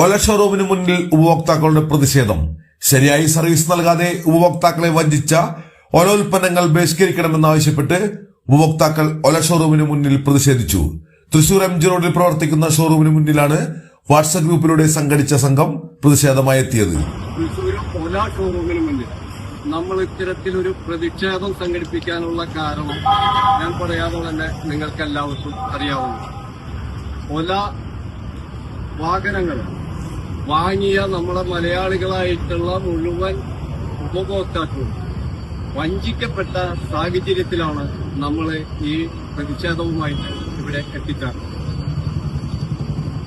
ഓല ഷോറൂമിന് മുന്നിൽ ഉപഭോക്താക്കളുടെ പ്രതിഷേധം. ശരിയായി സർവീസ് നൽകാതെ ഉപഭോക്താക്കളെ വഞ്ചിച്ച ഓല ഉൽപ്പന്നങ്ങൾ ബഹിഷ്കരിക്കണമെന്നാവശ്യപ്പെട്ട് ഉപഭോക്താക്കൾ ഓല ഷോറൂമിന് മുന്നിൽ പ്രതിഷേധിച്ചു. തൃശൂർ MG റോഡിൽ പ്രവർത്തിക്കുന്ന ഷോറൂമിന് മുന്നിലാണ് വാട്സ്ആപ്പ് ഗ്രൂപ്പിലൂടെ സംഘടിച്ച സംഘം പ്രതിഷേധമായി എത്തിയത്. തൃശൂർ ഓല ഷോറൂമിന് മുന്നിൽ നമ്മൾ ഇത്തരത്തിലൊരു പ്രതിഷേധം സംഘടിപ്പിക്കാനുള്ള കാരണം ഞാൻ പറയാതെ തന്നെ നിങ്ങൾക്ക് എല്ലാവർക്കും അറിയാവുന്നു. ഓല വാഹനങ്ങൾ വാങ്ങിയ നമ്മുടെ മലയാളികളായിട്ടുള്ള മുഴുവൻ ഉപഭോക്താക്കളും വഞ്ചിക്കപ്പെട്ട സാഹചര്യത്തിലാണ് നമ്മൾ ഈ പ്രതിഷേധവുമായിട്ട് ഇവിടെ എത്തിച്ചേർന്നത്.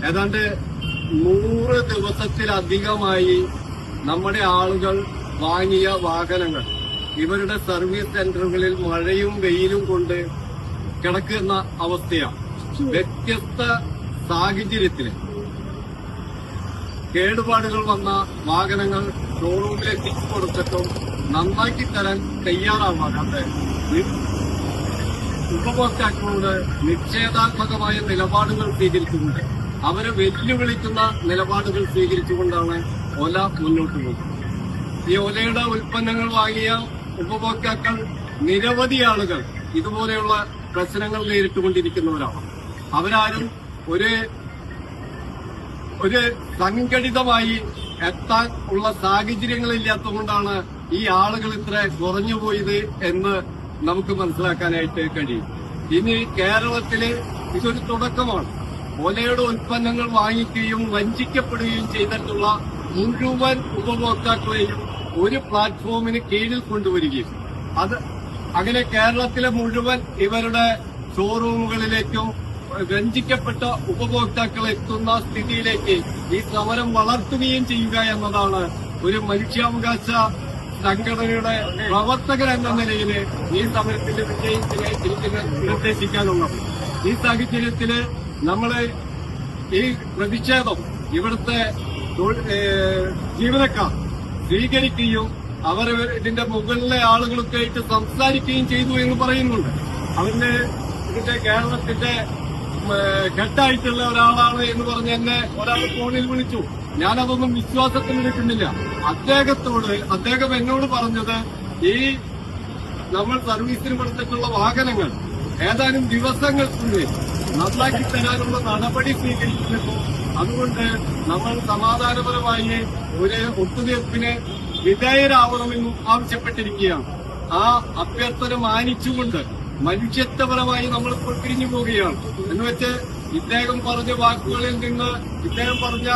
ഏതാണ്ട് 100 ദിവസത്തിലധികമായി നമ്മുടെ ആളുകൾ വാങ്ങിയ വാഹനങ്ങൾ ഇവരുടെ സർവീസ് സെന്ററുകളിൽ മഴയും വെയിലും കൊണ്ട് കിടക്കുന്ന അവസ്ഥയാണ്. വ്യത്യസ്ത സാഹചര്യത്തിൽ കേടുപാടുകൾ വന്ന വാഹനങ്ങൾ ഷോറൂമിൽ എത്തിച്ചു കൊടുത്തിട്ടും നന്നാക്കി തരാൻ തയ്യാറാവാതെ ഉപഭോക്താക്കളോട് നിഷേധാത്മകമായ നിലപാടുകൾ സ്വീകരിച്ചുകൊണ്ട് അവരെ വെല്ലുവിളിക്കുന്ന നിലപാടുകൾ സ്വീകരിച്ചുകൊണ്ടാണ് ഓല മുന്നോട്ട് പോകുന്നത്. ഈ ഓലയുടെ ഉൽപ്പന്നങ്ങൾ വാങ്ങിയ ഉപഭോക്താക്കൾ നിരവധി ആളുകൾ ഇതുപോലെയുള്ള പ്രശ്നങ്ങൾ നേരിട്ടുകൊണ്ടിരിക്കുന്നവരാണ്. അവരാരും ഒരു സംഘടിതമായി എത്താൻ ഉള്ള സാഹചര്യങ്ങളില്ലാത്തതുകൊണ്ടാണ് ഈ ആളുകൾ ഇത്ര കുറഞ്ഞുപോയത് എന്ന് നമുക്ക് മനസ്സിലാക്കാനായിട്ട് കഴിയും. ഇനി കേരളത്തില് ഇതൊരു തുടക്കമാണ്. ഓലയുടെ ഉൽപ്പന്നങ്ങൾ വാങ്ങിക്കുകയും വഞ്ചിക്കപ്പെടുകയും ചെയ്തിട്ടുള്ള മുഴുവൻ ഉപഭോക്താക്കളെയും ഒരു പ്ലാറ്റ്ഫോമിന് കീഴിൽ കൊണ്ടുവരികയും അങ്ങനെ കേരളത്തിലെ മുഴുവൻ ഇവരുടെ ഷോറൂമുകളിലേക്കും വഞ്ചിക്കപ്പെട്ട ഉപഭോക്താക്കൾ എത്തുന്ന സ്ഥിതിയിലേക്ക് ഈ സമരം വളർത്തുകയും ചെയ്യുക എന്നതാണ് ഒരു മനുഷ്യാവകാശ സംഘടനയുടെ പ്രവർത്തകർ എന്ന നിലയിൽ ഈ സമരത്തിന്റെ വിജയത്തിന് എനിക്ക് നിർദ്ദേശിക്കാനുള്ളത്. ഈ സാഹചര്യത്തില് നമ്മള് ഈ പ്രതിഷേധം ഇവിടുത്തെ ജീവനക്കാർ സ്വീകരിക്കുകയും അവർ ഇതിന്റെ മുകളിലെ ആളുകളൊക്കെ ആയിട്ട് സംസാരിക്കുകയും ചെയ്തു എന്ന് പറയുന്നുണ്ട്. അവരുടെ ഇതിന്റെ കേരളത്തിന്റെ ഹെഡായിട്ടുള്ള ഒരാളാണ് എന്ന് പറഞ്ഞ് എന്നെ ഒരാൾ ഫോണിൽ വിളിച്ചു. ഞാനതൊന്നും വിശ്വാസത്തിനെടുക്കുന്നില്ല. അദ്ദേഹം എന്നോട് പറഞ്ഞത് ഈ നമ്മൾ സർവീസിന് കൊടുത്തിട്ടുള്ള വാഹനങ്ങൾ ഏതാനും ദിവസങ്ങൾക്കുള്ളിൽ നന്നാക്കി തരാനുള്ള നടപടി സ്വീകരിക്കുന്നു. അതുകൊണ്ട് നമ്മൾ സമാധാനപരമായി ഒരു ഒത്തുതീർപ്പിന് വിധേയരാവണമെന്നും ആവശ്യപ്പെട്ടിരിക്കുകയാണ്. ആ അഭ്യർത്ഥന മാനിച്ചുകൊണ്ട് മനുഷ്യത്വപരമായി നമ്മളിപ്പോൾ പിരിഞ്ഞു പോവുകയാണ്. എന്നുവെച്ച് ഇദ്ദേഹം പറഞ്ഞ വാക്കുകളിൽ നിന്ന് ഇദ്ദേഹം പറഞ്ഞ